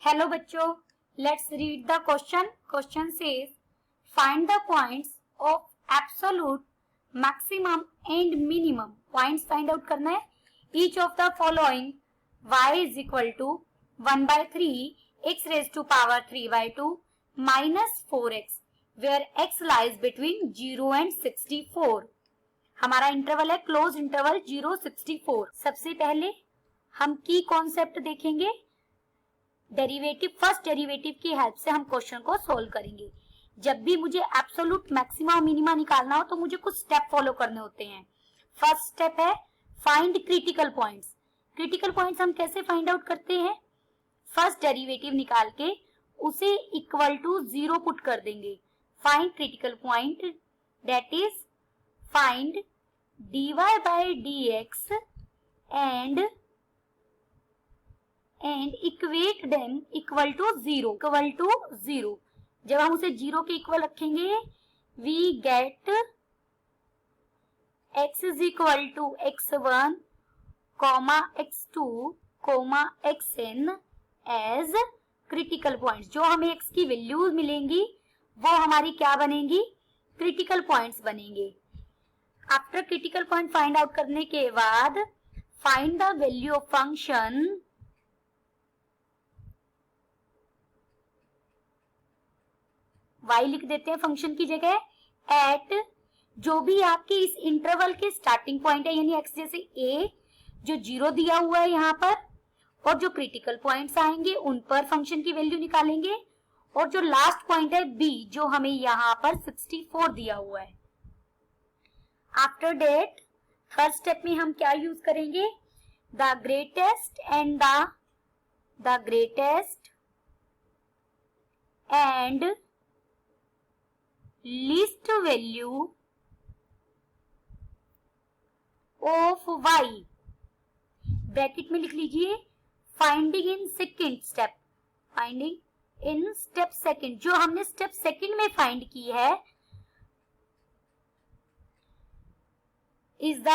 Hello बच्चों, let's read the question. Question says find the points of absolute maximum and minimum. Points find out करना है. Each of the following y is equal to 1/3 x raise to power 3/2 minus 4x where x lies between 0 and 64. हमारा interval है close interval 0-64. सबसे पहले हम की concept देखेंगे. Derivative, first derivative की हेल्प से हम क्वेश्चन को सोल्व करेंगे. जब भी मुझे एब्सोल्यूट मैक्सिमा और मिनिमा निकालना हो तो मुझे कुछ स्टेप फॉलो करने होते हैं. फर्स्ट स्टेप है find critical points. Critical points हम कैसे फाइंड आउट करते हैं? फर्स्ट डेरिवेटिव निकाल के उसे इक्वल टू 0 पुट कर देंगे. Find critical point, that is find dy by dx and equate them equal to 0. जब हम उसे 0 के इक्वल रखेंगे we get x is equal to x1, x2, xn as critical points. जो हमें x की वैल्यूज मिलेंगी वो हमारी क्या बनेंगी? क्रिटिकल पॉइंट्स बनेंगे. After critical point find out करने के बाद find the value of function y लिख देते हैं फंक्शन की जगह. एट जो भी आपके इस इंटरवल के स्टार्टिंग पॉइंट है यानी x जैसे a जो 0 दिया हुआ है यहाँ पर, और जो क्रिटिकल पॉइंट्स आएंगे उन पर फंक्शन की वैल्यू निकालेंगे, और जो लास्ट पॉइंट है b जो हमें यहाँ पर 64 दिया हुआ है. आफ्टर डेट थर्ड स्टेप में हम क्या यूज करेंगे? The greatest and least value of y. Bracket में लिख लीजिए finding in second step. Finding in step second, जो हमने स्टेप सेकेंड में फाइंड की है is the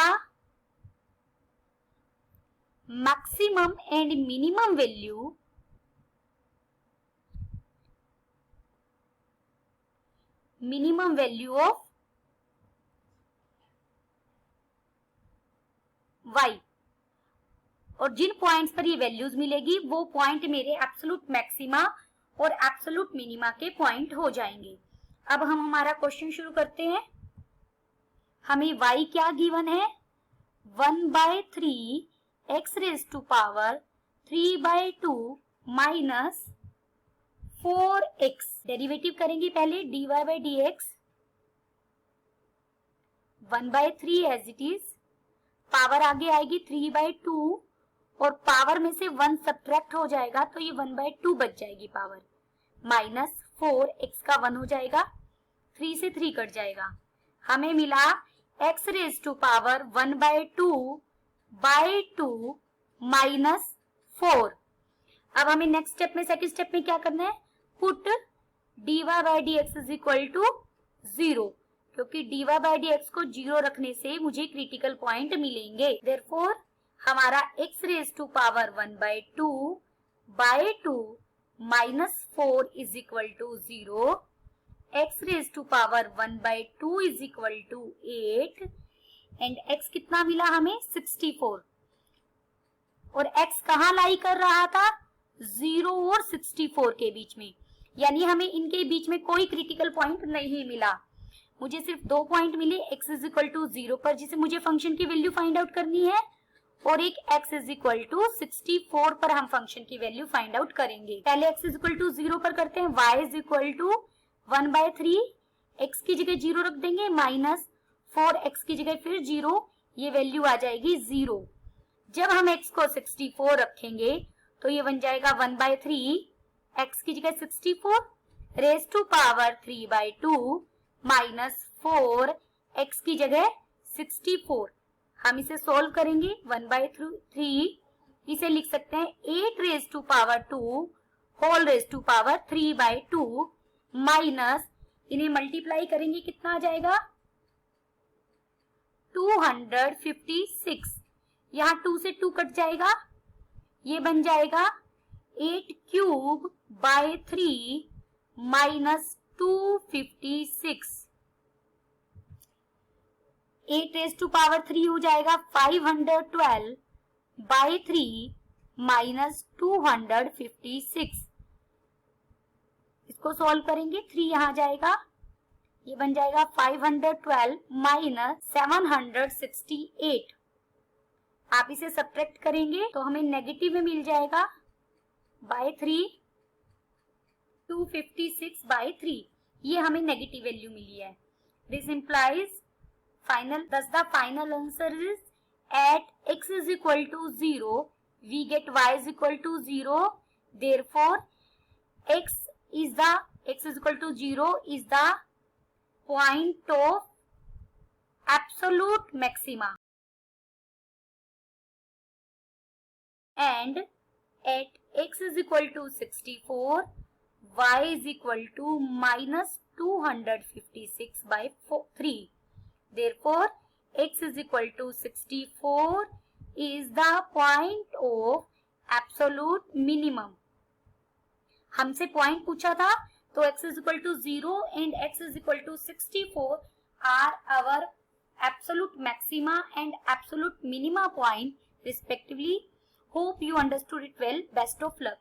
maximum and minimum value of y. और जिन पॉइंट्स पर ये वैल्यूज मिलेगी वो पॉइंट मेरे एब्सोल्यूट मैक्सिमा और एब्सोल्यूट मिनिमा के पॉइंट हो जाएंगे. अब हम हमारा क्वेश्चन शुरू करते हैं. हमें y क्या गिवन है? 1/3 x raise to power 3/2 minus 4x. Derivative करेंगे पहले dy by dx 1/3 as it is. Power आगे आएगी 3/2 और पावर में से 1 सब्ट्रैक्ट हो जाएगा तो ये 1/2 बच जाएगी पावर, माइनस 4x का 1 हो जाएगा, 3 से 3 कट जाएगा. हमें मिला x raise to power 1/2 minus 4. अब हमें नेक्स्ट स्टेप में, सेकंड स्टेप में क्या करना है? Put dy by dx is equal to 0, क्योंकि dy by dx को 0 रखने से मुझे क्रिटिकल पॉइंट मिलेंगे. देयरफॉर हमारा x raise to power 1/2 minus 4 is equal to 0. x raise to power 1/2 is equal to 8 and x कितना मिला हमें? 64. और x कहाँ लाई कर रहा था? 0 और 64 के बीच में, यानी हमें इनके बीच में कोई क्रिटिकल पॉइंट नहीं मिला. मुझे सिर्फ 2 पॉइंट मिले x इज इक्वल टू 0 पर जिसे मुझे फंक्शन की वैल्यू फाइंड आउट करनी है, और एक x इज इक्वल टू 64 पर हम फंक्शन की वैल्यू फाइंड आउट करेंगे. पहले x इज इक्वल टू 0 पर करते हैं. y is equal to 1/3 x की जगह 0 रख देंगे, माइनस 4x की जगह फिर 0, ये वैल्यू आ जाएगी 0. जब हम x को 64 रखेंगे तो ये बन जाएगा 1/3 x की जगह 64 raise to power 3/2 minus 4 x की जगह 64. हम इसे सोल्व करेंगे. 1/3 इसे लिख सकते हैं 8 raise to power 2 whole raise to power 3/2 माइनस, इन्हें मल्टीप्लाई करेंगे कितना आ जाएगा? 256. यहाँ 2 से 2 कट जाएगा, ये बन जाएगा 8 cube by 3 minus 256. 8 raised to power 3 हो जाएगा 512 by 3 minus 256. इसको सॉल्व करेंगे, 3 यहाँ जाएगा, ये बन जाएगा 512 माइनस 768. आप इसे सब्ट्रैक्ट करेंगे तो हमें नेगेटिव में मिल जाएगा बाय 3, 256 बाय 3. ये हमें नेगेटिव वैल्यू मिली है. This implies final, thus the final answer is at x is equal to 0 we get y is equal to 0. Therefore x is equal to 0 is the point of absolute maxima, and at x is equal to 64 y is equal to minus 256 by 3. Therefore x is equal to 64 is the point of absolute minimum. हमसे point पूछा था, तो x is equal to 0 and x is equal to 64 are our absolute maxima and absolute minima point respectively. Hope you understood it well. Best of luck.